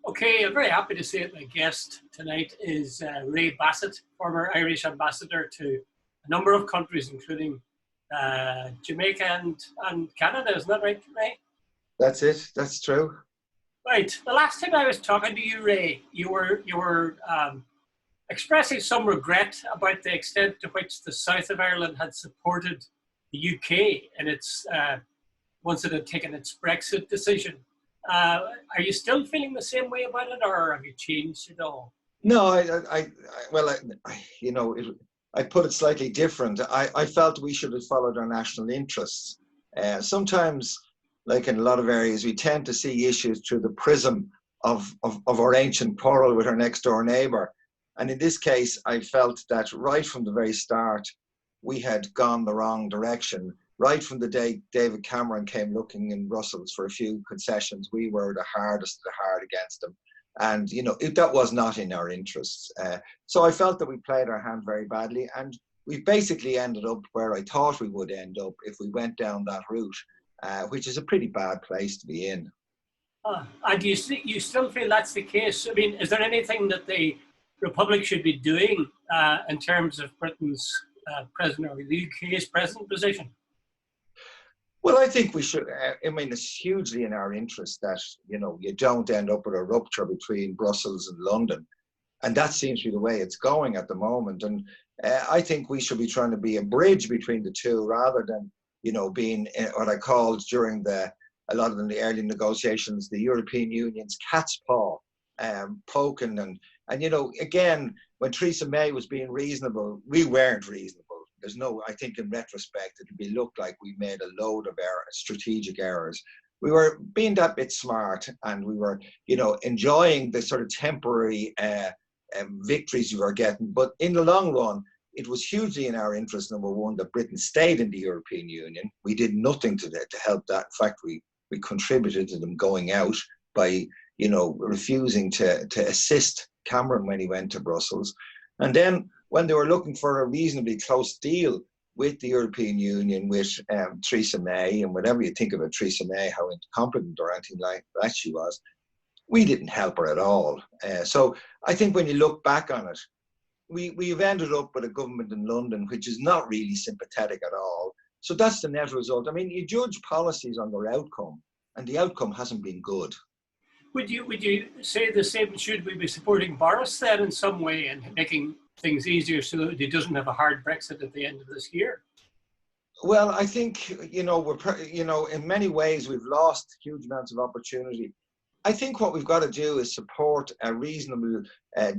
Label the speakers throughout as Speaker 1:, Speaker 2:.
Speaker 1: Okay, I'm very happy to say that my guest tonight is Ray Bassett, former Irish ambassador to a number of countries, including Jamaica and Canada. Isn't that right, Ray?
Speaker 2: That's it. That's true.
Speaker 1: Right. The last time I was talking to you, Ray, you were expressing some regret about the extent to which the south of Ireland had supported the UK in its once it had taken its Brexit decision. Are you still feeling the same way about it, or have you changed at all?
Speaker 2: No, I put it slightly different. I felt we should have followed our national interests. Sometimes, like in a lot of areas, we tend to see issues through the prism of our ancient quarrel with our next door neighbour. And in this case, I felt that right from the very start, we had gone the wrong direction. Right from the day David Cameron came looking in Brussels for a few concessions, we were the hardest of the hard against him. And, that was not in our interests. So I felt that we played our hand very badly. And we basically ended up where I thought we would end up if we went down that route, which is a pretty bad place to be in.
Speaker 1: And you still feel that's the case? I mean, is there anything that the Republic should be doing in terms of Britain's present or the UK's present position?
Speaker 2: Well, I think we should. It's hugely in our interest that, you don't end up with a rupture between Brussels and London. And that seems to be the way it's going at the moment. And I think we should be trying to be a bridge between the two rather than, being what I called during a lot of the early negotiations, the European Union's cat's paw, poking. And again, when Theresa May was being reasonable, we weren't reasonable. I think in retrospect, it looked like we made a load of strategic errors. We were being that bit smart and we were, enjoying the sort of temporary victories we were getting. But in the long run, it was hugely in our interest, number one, that Britain stayed in the European Union. We did nothing to help that. In fact, we contributed to them going out by, refusing to assist Cameron when he went to Brussels. And then when they were looking for a reasonably close deal with the European Union, with Theresa May, and whatever you think about Theresa May, how incompetent or anything like that she was, we didn't help her at all. So I think when you look back on it, we've ended up with a government in London which is not really sympathetic at all. So that's the net result. I mean, you judge policies on their outcome, and the outcome hasn't been good.
Speaker 1: Would you say the same? Should we be supporting Boris then in some way and making things easier so that he doesn't have a hard Brexit at the end of this year?
Speaker 2: Well, I think, in many ways we've lost huge amounts of opportunity. I think what we've got to do is support a reasonable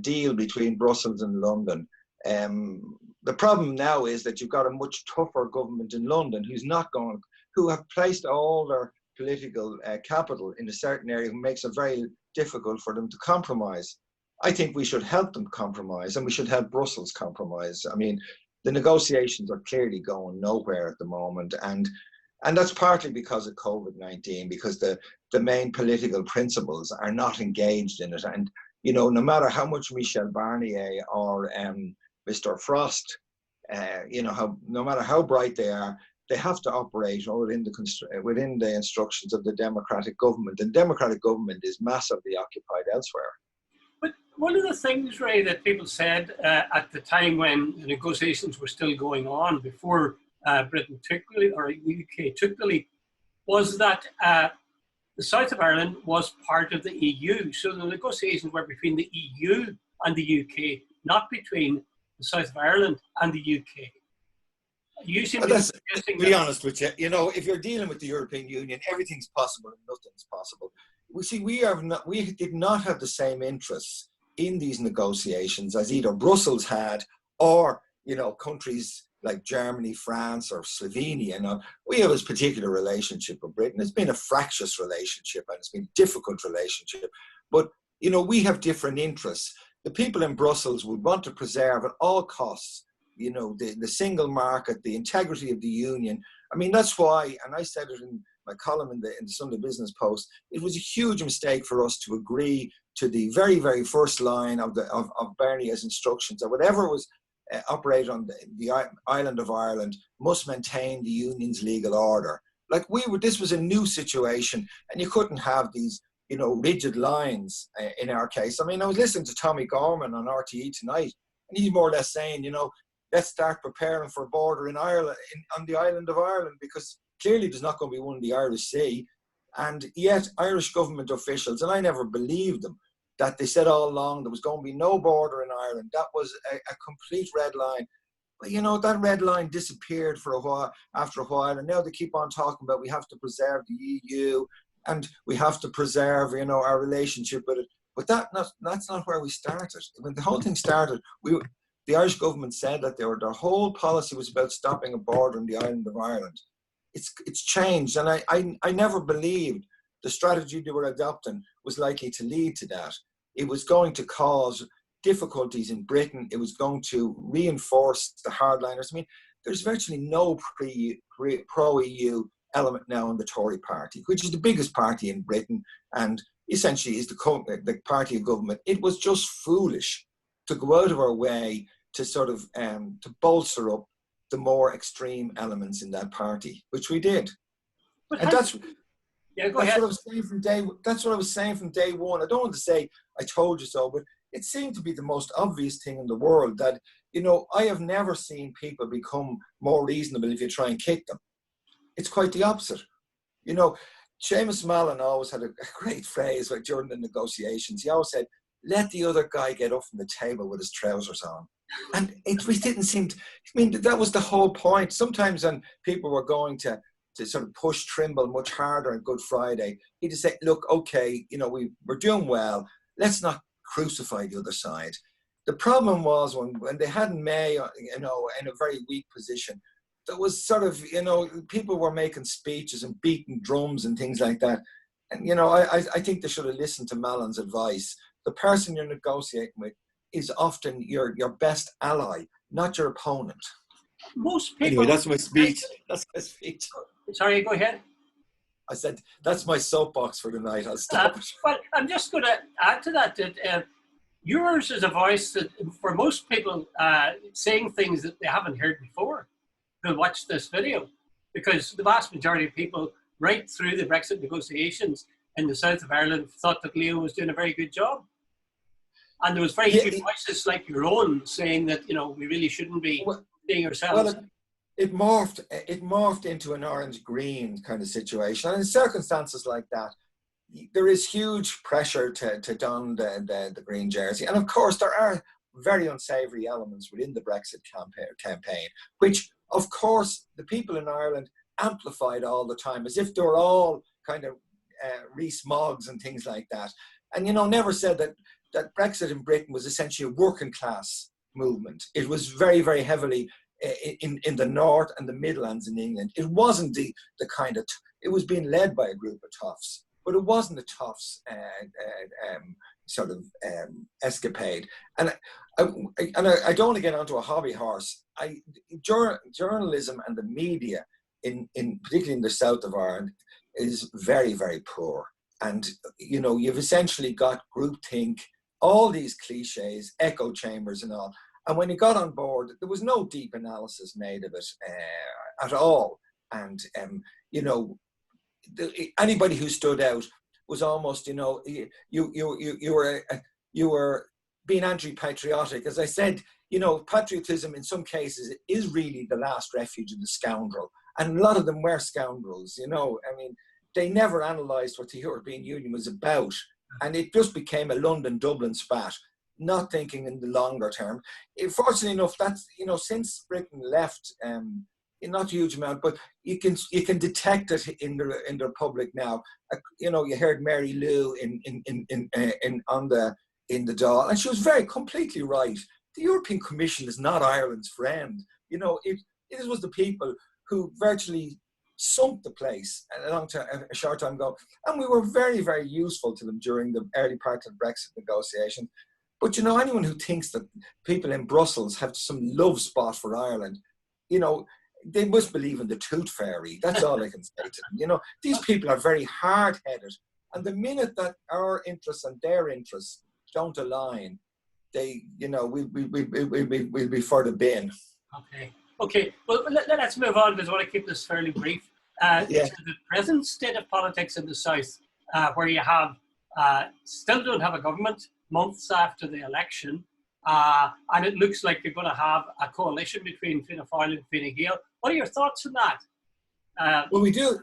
Speaker 2: deal between Brussels and London. The problem now is that you've got a much tougher government in London who have placed all their political capital in a certain area, who makes it very difficult for them to compromise. I think we should help them compromise, and we should help Brussels compromise. I mean, the negotiations are clearly going nowhere at the moment, and that's partly because of COVID-19, because the main political principles are not engaged in it. And, no matter how much Michel Barnier or Mr. Frost, no matter how bright they are, they have to operate within the instructions of the democratic government. And democratic government is massively occupied elsewhere.
Speaker 1: But one of the things, Ray, that people said at the time when the negotiations were still going on, before Britain took the lead, or the UK took the lead, was that the south of Ireland was part of the EU. So the negotiations were between the EU and the UK, not between the south of Ireland and the UK. You seem to be suggesting
Speaker 2: to be honest with you, if you're dealing with the European Union, everything's possible and nothing's possible. We did not have the same interests in these negotiations as either Brussels had or, countries like Germany, France, or Slovenia. We have this particular relationship with Britain. It's been a fractious relationship and it's been a difficult relationship. But, we have different interests. The people in Brussels would want to preserve at all costs the single market, the integrity of the union. I mean, that's why, and I said it in my column in the Sunday Business Post, it was a huge mistake for us to agree to the very, very first line of Barnier's instructions, that whatever was operated on the island of Ireland must maintain the union's legal order. This was a new situation, and you couldn't have these you know, rigid lines in our case. I mean, I was listening to Tommy Gorman on RTE tonight, and he's more or less saying, you know, let's start preparing for a border in Ireland, on the island of Ireland, because clearly there's not going to be one in the Irish Sea. And yet Irish government officials, and I never believed them, that they said all along there was going to be no border in Ireland. That was a complete red line. But, you know, that red line disappeared for a while, after a while, and now they keep on talking about we have to preserve the EU and we have to preserve, you know, our relationship with it. But that's not where we started. When the whole thing started, the Irish government said that their whole policy was about stopping a border in the island of Ireland. It's changed, and I never believed the strategy they were adopting was likely to lead to that. It was going to cause difficulties in Britain. It was going to reinforce the hardliners. I mean, there's virtually no pro-EU element now in the Tory party, which is the biggest party in Britain and essentially is the party of government. It was just foolish to go out of our way to sort of to bolster up the more extreme elements in that party, which we did.
Speaker 1: But
Speaker 2: and that's
Speaker 1: what I was
Speaker 2: saying from day. That's what I was saying from day one. I don't want to say I told you so, but it seemed to be the most obvious thing in the world that, you know, I have never seen people become more reasonable if you try and kick them. It's quite the opposite. You know, Seamus Mallon always had a great phrase like during the negotiations. He always said, let the other guy get up from the table with his trousers on. And we didn't seem to, I mean, that was the whole point. Sometimes when people were going to sort of push Trimble much harder on Good Friday, he'd just say, look, okay, you know, we're doing well. Let's not crucify the other side. The problem was when they had May, you know, in a very weak position, there was sort of, you know, people were making speeches and beating drums and things like that. And, you know, I think they should have listened to Mallon's advice. The person you're negotiating with is often your best ally, not your opponent.
Speaker 1: Most people...
Speaker 2: Anyway, that's my speech. That's my speech.
Speaker 1: Sorry, go ahead.
Speaker 2: I said, that's my soapbox for the night. I'll stop.
Speaker 1: Well, I'm just going to add to that yours is a voice that, for most people, saying things that they haven't heard before who watch this video, because the vast majority of people right through the Brexit negotiations in the south of Ireland thought that Leo was doing a very good job. And there was very few voices like your own saying that, you know, we really shouldn't be being ourselves.
Speaker 2: Well, it morphed into an orange-green kind of situation. And in circumstances like that, there is huge pressure to don the green jersey. And of course, there are very unsavoury elements within the Brexit campaign, which, of course, the people in Ireland amplified all the time, as if they were all kind of Rees Moggs and things like that. And, you know, never said that Brexit in Britain was essentially a working class movement. It was very, very heavily in the north and the Midlands in England. It wasn't the kind of, it was being led by a group of toughs, but it wasn't a toughs sort of escapade. And I don't want to get onto a hobby horse. Journalism and the media, particularly in the south of Ireland, is very, very poor. And, you know, you've essentially got groupthink, all these cliches, echo chambers and all. And when he got on board, there was no deep analysis made of it at all. And, you know, anybody who stood out was almost, you know, you were being anti-patriotic. As I said, you know, patriotism in some cases is really the last refuge of the scoundrel. And a lot of them were scoundrels, you know. I mean, they never analysed what the European Union was about. And it just became a London-Dublin spat, not thinking in the longer term. Fortunately enough, that's, you know, since Britain left, not a huge amount, but you can detect it in the public now. You know, you heard Mary Lou in the Dáil, and she was completely right. The European Commission is not Ireland's friend. You know, it was the people who virtually sunk the place a short time ago, and we were very, very useful to them during the early part of the Brexit negotiations. But, you know, anyone who thinks that people in Brussels have some love spot for Ireland, you know, they must believe in the tooth fairy. That's all I can say to them. You know, these people are very hard-headed, and the minute that our interests and their interests don't align, they, you know, we'll be for the bin.
Speaker 1: Okay. Well, let's move on, because I want to keep this fairly brief. To the present state of politics in the south, where you have still don't have a government months after the election. And it looks like they're going to have a coalition between Fianna Fáil and Fine Gael. What are your thoughts on that?
Speaker 2: Well, we do.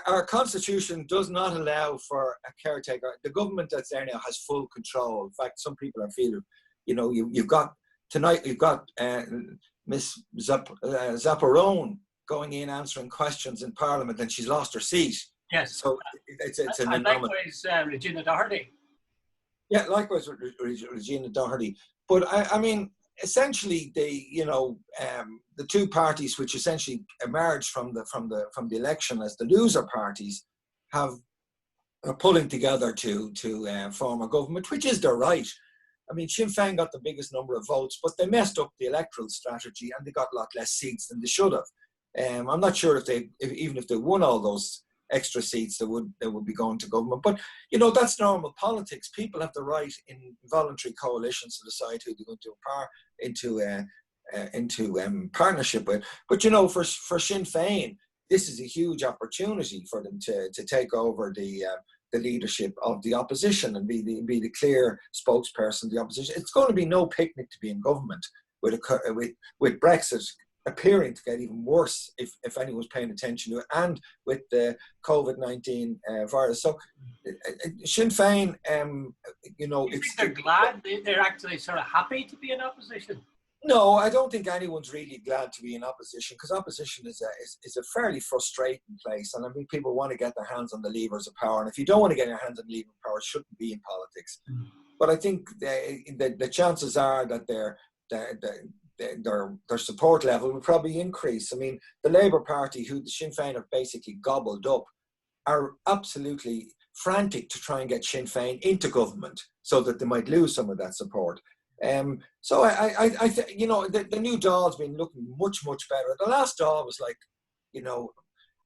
Speaker 2: Our constitution does not allow for a caretaker. The government that's there now has full control. In fact, some people are feeling, you've got tonight. We've got Miss Zapparone going in answering questions in Parliament, and she's lost her seat.
Speaker 1: Yes.
Speaker 2: So it's an
Speaker 1: and likewise, Regina Doherty.
Speaker 2: Yeah, likewise Regina Doherty. But I mean, essentially, the two parties which essentially emerged from the election as the loser parties are pulling together to form a government, which is their right. I mean, Sinn Féin got the biggest number of votes, but they messed up the electoral strategy and they got a lot less seats than they should have. I'm not sure even if they won all those extra seats, they would be going to government. But that's normal politics. People have the right in voluntary coalitions to decide who they're going to into partnership with. But for Sinn Féin, this is a huge opportunity for them to take over the leadership of the opposition and be the clear spokesperson of the opposition. It's going to be no picnic to be in government with Brexit appearing to get even worse if anyone's paying attention to it, and with the COVID-19 virus. So Sinn Féin,
Speaker 1: you think they're glad? They're actually sort of happy to be in opposition?
Speaker 2: No, I don't think anyone's really glad to be in opposition, because opposition is a fairly frustrating place. And I mean, people want to get their hands on the levers of power. And if you don't want to get your hands on the levers of power, it shouldn't be in politics. But I think the chances are that their support level will probably increase. I mean, the Labour Party, who the Sinn Féin have basically gobbled up, are absolutely frantic to try and get Sinn Féin into government so that they might lose some of that support. So I think the new Dáil's been looking much better. The last Dáil was like,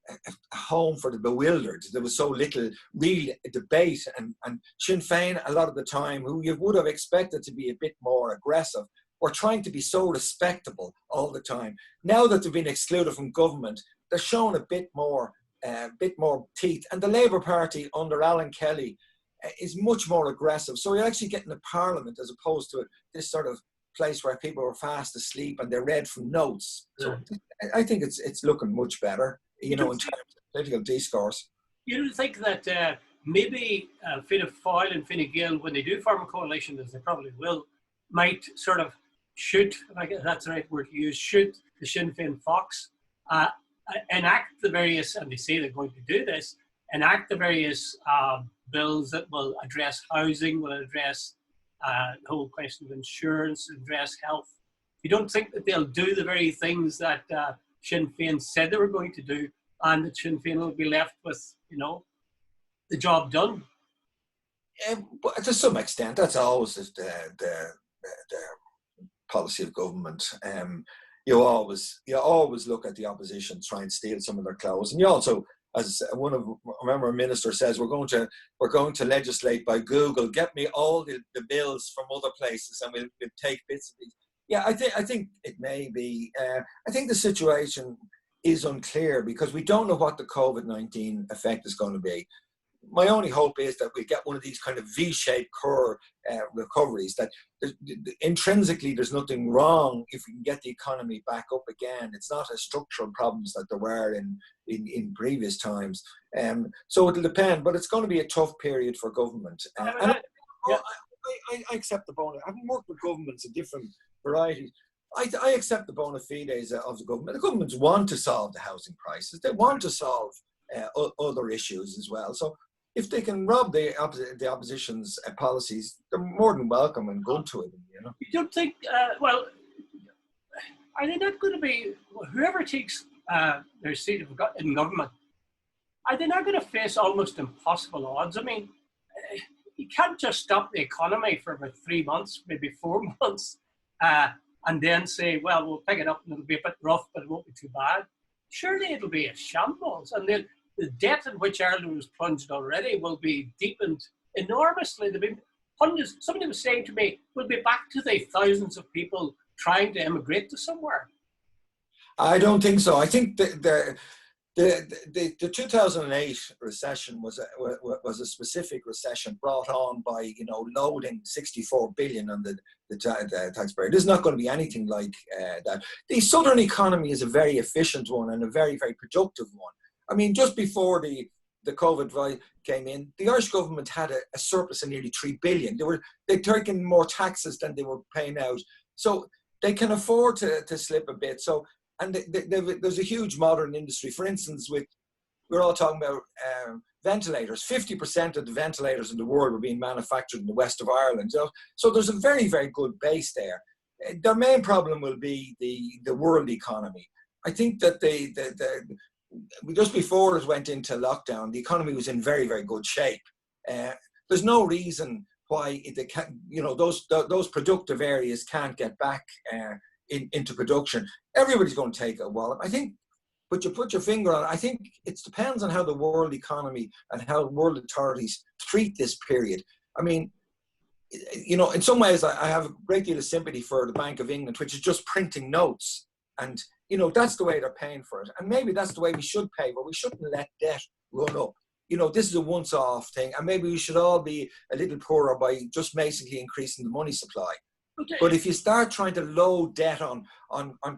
Speaker 2: a home for the bewildered. There was so little real debate, and Sinn Féin a lot of the time, who you would have expected to be a bit more aggressive, were trying to be so respectable all the time. Now that they've been excluded from government, they're showing a bit more teeth. And the Labour Party under Alan Kelly is much more aggressive. So you're actually getting a parliament as opposed to this sort of place where people were fast asleep and they read from notes. So I think it's looking much better, in terms of political discourse.
Speaker 1: You don't think that maybe Fianna Fáil and Fine Gael, when they do form a coalition, as they probably will, might sort of shoot, I guess that's the right word to use, shoot the Sinn Féin fox, enact the various, and they say they're going to do this, enact the various bills that will address housing, will address the whole question of insurance, address health. You don't think that they'll do the very things that Sinn Féin said they were going to do, and that Sinn Féin will be left with, the job done?
Speaker 2: But to some extent, that's always the policy of government. You always look at the opposition, try and steal some of their clothes, and you also, as a minister says, we're going to legislate by Google. Get me all the bills from other places, and we'll take bits of these. Yeah, I think it may be. I think the situation is unclear because we don't know what the COVID-19 effect is going to be. My only hope is that we get one of these kind of V-shaped curve recoveries, that intrinsically there's nothing wrong if we can get the economy back up again. It's not as structural problems that there were in previous times. So it'll depend, but it's going to be a tough period for government. I accept the bona. I've worked with governments of different varieties. I accept the bona fides of the government. The governments want to solve the housing crisis. They want to solve other issues as well. So if they can rob the opposition's policies, they're more than welcome and good to it.
Speaker 1: You don't think? Are they not going to be, whoever takes their seat in government? Are they not going to face almost impossible odds? I mean, you can't just stop the economy for about 3 months, maybe 4 months, and then say, well, we'll pick it up and it'll be a bit rough, but it won't be too bad. Surely it'll be a shambles, and then the debt in which Ireland was plunged already will be deepened enormously. There'll be hundreds. Somebody was saying to me, we'll be back to the thousands of people trying to emigrate to somewhere.
Speaker 2: I don't think so. I think The 2008 recession was a specific recession brought on by, you know, loading 64 billion on the taxpayer. This is not going to be anything like that. The southern economy is a very efficient one and a very, very productive one. I mean, just before the COVID came in, the Irish government had a surplus of nearly 3 billion. They're taking more taxes than they were paying out. So they can afford to slip a bit. So, and there's a huge modern industry. For instance, we're all talking about ventilators. 50% of the ventilators in the world were being manufactured in the west of Ireland. So there's a very, very good base there. Their main problem will be the world economy. I think that just before it went into lockdown, the economy was in very, very good shape. There's no reason why they can't, you know, those productive areas can't get back into production. Everybody's going to take a wallop, I think. But you put your finger on it. I think it depends on how the world economy and how world authorities treat this period. I mean, you know, in some ways, I have a great deal of sympathy for the Bank of England, which is just printing notes. And, you know, that's the way they're paying for it. And maybe that's the way we should pay, but we shouldn't let debt run up. You know, this is a once-off thing, and maybe we should all be a little poorer by just basically increasing the money supply. Okay. But if you start trying to load debt on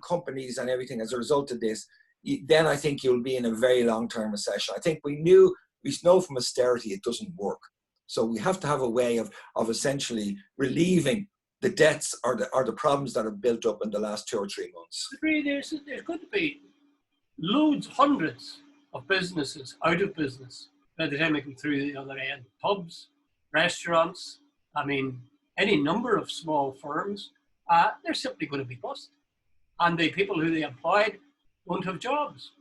Speaker 2: companies and everything as a result of this, then I think you'll be in a very long-term recession. I think we know from austerity it doesn't work. So we have to have a way of essentially relieving the debts or the problems that are built up in the last 2 or 3 months.
Speaker 1: Really, there's going to be loads, hundreds of businesses out of business by the time we come through the other end. Pubs, restaurants, I mean, any number of small firms, they're simply going to be bust. And the people who they employed won't have jobs.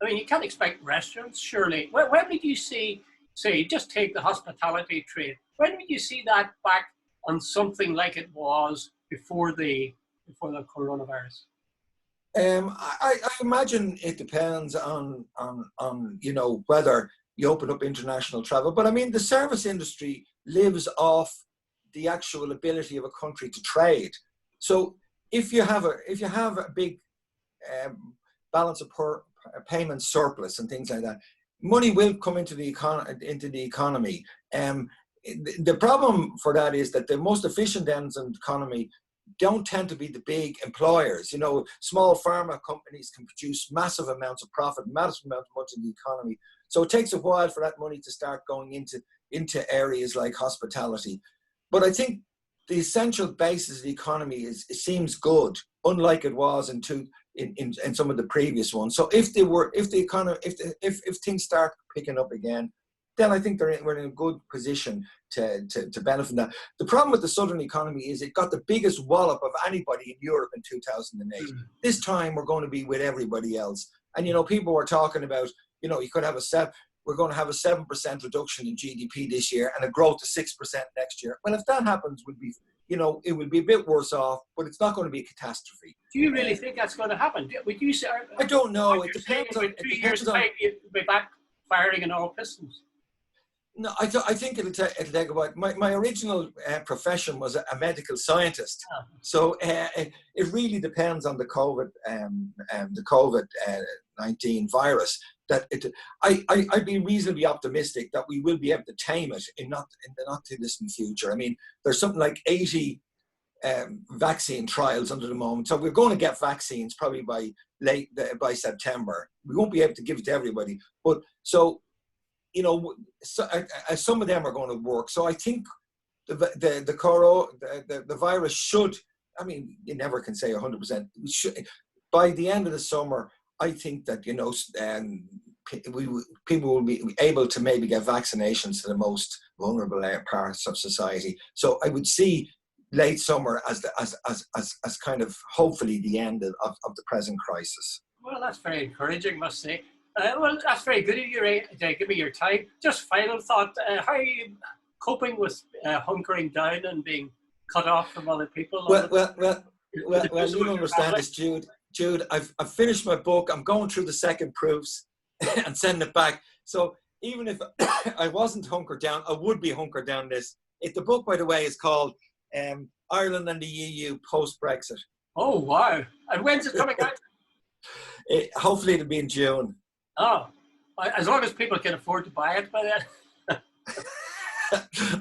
Speaker 1: I mean, you can't expect restaurants, surely. When did you see, say, just take the hospitality trade, when did you see that back on something like it was before the coronavirus?
Speaker 2: I imagine it depends on you know, whether you open up international travel. But I mean, the service industry lives off the actual ability of a country to trade. So if you have a big balance of payment surplus and things like that, money will come into the economy. The problem for that is that the most efficient ends in the economy don't tend to be the big employers. You know, small pharma companies can produce massive amounts of profit, massive amounts of money in the economy. So it takes a while for that money to start going into areas like hospitality. But I think the essential basis of the economy it seems good, unlike it was in some of the previous ones. So if things start picking up again, then I think we're in a good position to benefit from that. The problem with the southern economy is it got the biggest wallop of anybody in Europe in 2008. This time we're going to be with everybody else. And, you know, people were talking about, you know, we're going to have a 7% reduction in GDP this year and a growth to 6% next year. Well, if that happens, it would be a bit worse off, but it's not going to be a catastrophe.
Speaker 1: Do you really think that's going to happen? Would you say?
Speaker 2: I don't know. It depends on.
Speaker 1: 2 years' time, you'll be back firing on all pistons.
Speaker 2: No, I think it'll take about. My original profession was a medical scientist, so it really depends on the COVID-19 virus. I'd be reasonably optimistic that we will be able to tame it in the not too distant future. I mean, there's something like 80 vaccine trials under the moment, so we're going to get vaccines probably by September. We won't be able to give it to everybody, but so. You know, some of them are going to work. So I think the virus should. I mean, you never can say 100%. By the end of the summer, I think that, you know, people will be able to maybe get vaccinations to the most vulnerable parts of society. So I would see late summer as kind of hopefully the end of the present crisis.
Speaker 1: Well, that's very encouraging, must say. Well, that's very good of you, Ray, to give me your time. Just final thought, how are you coping with hunkering down and being cut off from other people?
Speaker 2: Well, you don't understand this, Jude. Jude, I've finished my book. I'm going through the second proofs and sending it back. So even if I wasn't hunkered down, I would be hunkered down this. The book, by the way, is called Ireland and the EU Post-Brexit.
Speaker 1: Oh, wow. And when's it coming out?
Speaker 3: Hopefully it'll be in June.
Speaker 1: Oh, as long as people can afford to buy it by then.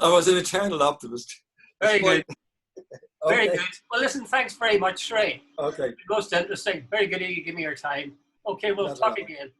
Speaker 3: I was an eternal optimist.
Speaker 1: Very good. Very
Speaker 3: Okay.
Speaker 1: good. Well, listen, thanks very much, Ray.
Speaker 3: Okay.
Speaker 1: Most interesting. Very good of you. Give me your time. Okay, we'll
Speaker 3: Not at
Speaker 1: talk
Speaker 3: all.
Speaker 1: again.